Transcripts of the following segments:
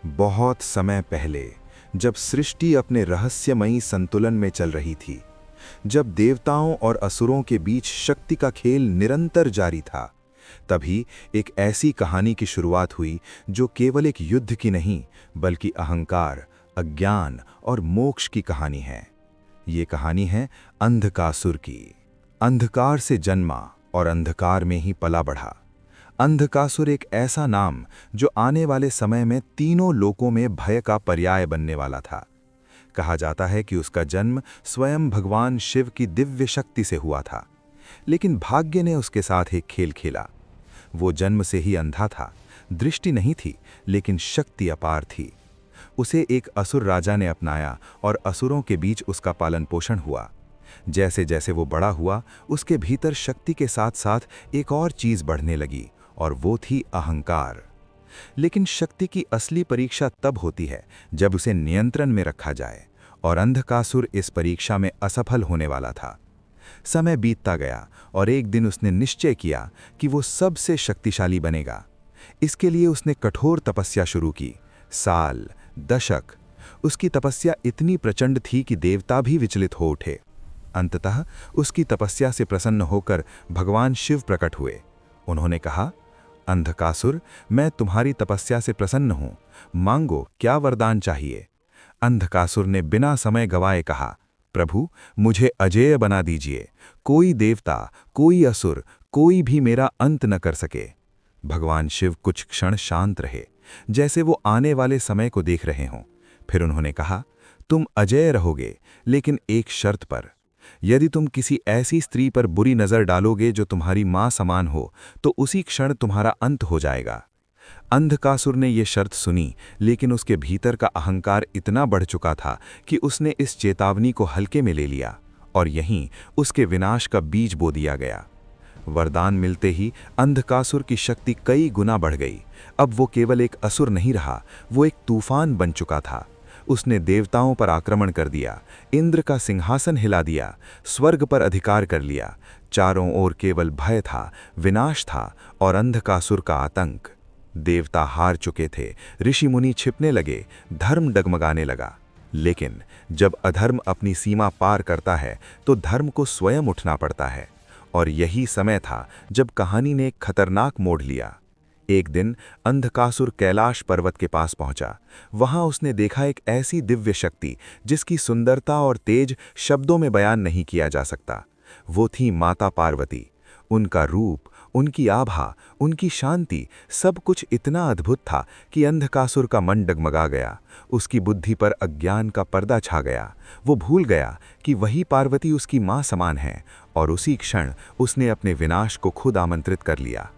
बहुत समय पहले, जब सृष्टि अपने रहस्यमयी संतुलन में चल रही थी, जब देवताओं और असुरों के बीच शक्ति का खेल निरंतर जारी था, तभी एक ऐसी कहानी की शुरुआत हुई जो केवल एक युद्ध की नहीं, बल्कि अहंकार, अज्ञान और मोक्ष की कहानी है। ये कहानी है अंधकासुर की। अंधकार से जन्मा और अंधकार में ही पला बढ़ा। अंधकासुर एक ऐसा नाम जो आने वाले समय में तीनों लोकों में भय का पर्याय बनने वाला था। कहा जाता है कि उसका जन्म स्वयं भगवान शिव की दिव्य शक्ति से हुआ था, लेकिन भाग्य ने उसके साथ एक खेल खेला। वो जन्म से ही अंधा था, दृष्टि नहीं थी, लेकिन शक्ति अपार थी। उसे एक असुर राजा ने अपनाया और असुरों के बीच उसका पालन पोषण हुआ। जैसे जैसे वो बड़ा हुआ, उसके भीतर शक्ति के साथ साथ एक और चीज बढ़ने लगी, और वो थी अहंकार। लेकिन शक्ति की असली परीक्षा तब होती है जब उसे नियंत्रण में रखा जाए, और अंधकासुर इस परीक्षा में असफल होने वाला था। समय बीतता गया और एक दिन उसने निश्चय किया कि वो सबसे शक्तिशाली बनेगा। इसके लिए उसने कठोर तपस्या शुरू की। साल, दशक। उसकी तपस्या इतनी प्रचंड थी कि देवता भी विचलित हो उठे। अंततः उसकी तपस्या से प्रसन्न होकर भगवान शिव प्रकट हुए। उन्होंने कहा, अंधकासुर, मैं तुम्हारी तपस्या से प्रसन्न हूं, मांगो, क्या वरदान चाहिए। अंधकासुर ने बिना समय गवाए कहा, प्रभु, मुझे अजेय बना दीजिए। कोई देवता, कोई असुर, कोई भी मेरा अंत न कर सके। भगवान शिव कुछ क्षण शांत रहे, जैसे वो आने वाले समय को देख रहे हों। फिर उन्होंने कहा, तुम अजेय रहोगे, लेकिन एक शर्त पर। यदि तुम किसी ऐसी स्त्री पर बुरी नजर डालोगे जो तुम्हारी मां समान हो, तो उसी क्षण तुम्हारा अंत हो जाएगा। अंधकासुर ने यह शर्त सुनी, लेकिन उसके भीतर का अहंकार इतना बढ़ चुका था कि उसने इस चेतावनी को हल्के में ले लिया, और यहीं उसके विनाश का बीज बो दिया गया। वरदान मिलते ही अंधकासुर की शक्ति कई गुना बढ़ गई। अब वो केवल एक असुर नहीं रहा, वो एक तूफान बन चुका था। उसने देवताओं पर आक्रमण कर दिया, इंद्र का सिंहासन हिला दिया, स्वर्ग पर अधिकार कर लिया। चारों ओर केवल भय था, विनाश था और अंधकासुर का आतंक। देवता हार चुके थे, ऋषि मुनि छिपने लगे, धर्म डगमगाने लगा। लेकिन जब अधर्म अपनी सीमा पार करता है, तो धर्म को स्वयं उठना पड़ता है। और यही समय था जब कहानी ने एक खतरनाक मोड़ लिया। एक दिन अंधकासुर कैलाश पर्वत के पास पहुंचा। वहां उसने देखा एक ऐसी दिव्य शक्ति जिसकी सुंदरता और तेज शब्दों में बयान नहीं किया जा सकता। वो थी माता पार्वती। उनका रूप, उनकी आभा, उनकी शांति, सब कुछ इतना अद्भुत था कि अंधकासुर का मन डगमगा गया। उसकी बुद्धि पर अज्ञान का पर्दा छा गया। वो भूल गया कि वही पार्वती उसकी मां समान है, और उसी क्षण उसने अपने विनाश को खुद आमंत्रित कर लिया।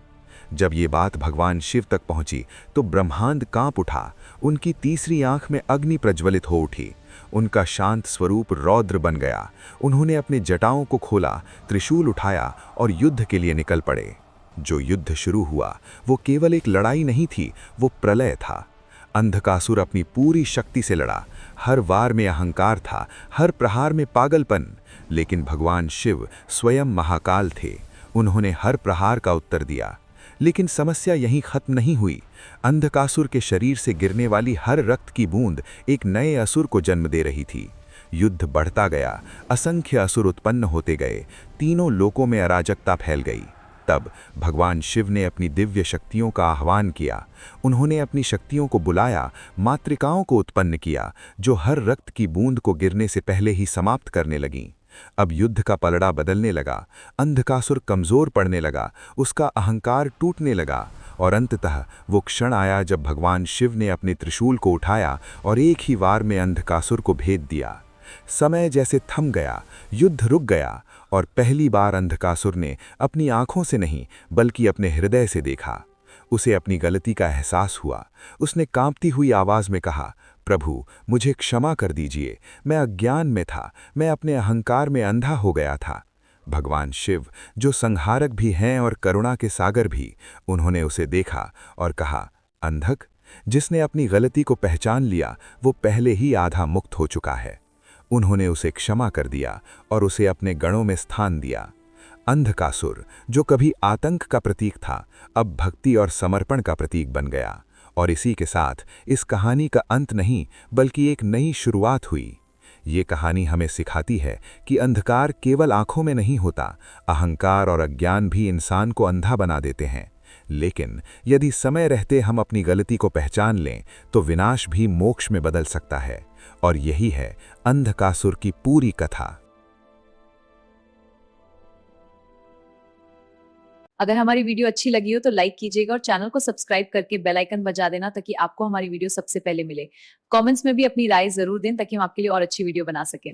जब ये बात भगवान शिव तक पहुंची तो ब्रह्मांड कांप उठा। उनकी तीसरी आंख में अग्नि प्रज्वलित हो उठी। उनका शांत स्वरूप रौद्र बन गया। उन्होंने अपने जटाओं को खोला, त्रिशूल उठाया और युद्ध के लिए निकल पड़े। जो युद्ध शुरू हुआ वो केवल एक लड़ाई नहीं थी, वो प्रलय था। अंधकासुर अपनी पूरी शक्ति से लड़ा। हर वार में अहंकार था, हर प्रहार में पागलपन। लेकिन भगवान शिव स्वयं महाकाल थे। उन्होंने हर प्रहार का उत्तर दिया। लेकिन समस्या यहीं खत्म नहीं हुई। अंधकासुर के शरीर से गिरने वाली हर रक्त की बूंद एक नए असुर को जन्म दे रही थी। युद्ध बढ़ता गया, असंख्य असुर उत्पन्न होते गए, तीनों लोकों में अराजकता फैल गई। तब भगवान शिव ने अपनी दिव्य शक्तियों का आह्वान किया। उन्होंने अपनी शक्तियों को बुलाया, मातृकाओं को उत्पन्न किया, जो हर रक्त की बूंद को गिरने से पहले ही समाप्त करने लगीं। अब युद्ध का पलड़ा बदलने लगा। अंधकासुर कमजोर पड़ने लगा, उसका अहंकार टूटने लगा, और अंततः वो क्षण आया जब भगवान शिव ने अपने त्रिशूल को उठाया और एक ही वार में अंधकासुर को भेद दिया। समय जैसे थम गया, युद्ध रुक गया, और पहली बार अंधकासुर ने अपनी आंखों से नहीं बल्कि अपने हृदय से देखा। उसे अपनी गलती का एहसास हुआ। उसने कांपती हुई आवाज में कहा, प्रभु, मुझे क्षमा कर दीजिए। मैं अज्ञान में था, मैं अपने अहंकार में अंधा हो गया था। भगवान शिव, जो संहारक भी हैं और करुणा के सागर भी, उन्होंने उसे देखा और कहा, अंधक, जिसने अपनी गलती को पहचान लिया वो पहले ही आधा मुक्त हो चुका है। उन्होंने उसे क्षमा कर दिया और उसे अपने गणों में स्थान दिया। अंधकासुर, जो कभी आतंक का प्रतीक था, अब भक्ति और समर्पण का प्रतीक बन गया। और इसी के साथ इस कहानी का अंत नहीं बल्कि एक नई शुरुआत हुई। ये कहानी हमें सिखाती है कि अंधकार केवल आंखों में नहीं होता, अहंकार और अज्ञान भी इंसान को अंधा बना देते हैं। लेकिन यदि समय रहते हम अपनी गलती को पहचान लें तो विनाश भी मोक्ष में बदल सकता है। और यही है अंधकासुर की पूरी कथा। अगर हमारी वीडियो अच्छी लगी हो तो लाइक कीजिएगा और चैनल को सब्सक्राइब करके बेल आइकन बजा देना ताकि आपको हमारी वीडियो सबसे पहले मिले। कमेंट्स में भी अपनी राय जरूर दें ताकि हम आपके लिए और अच्छी वीडियो बना सकें।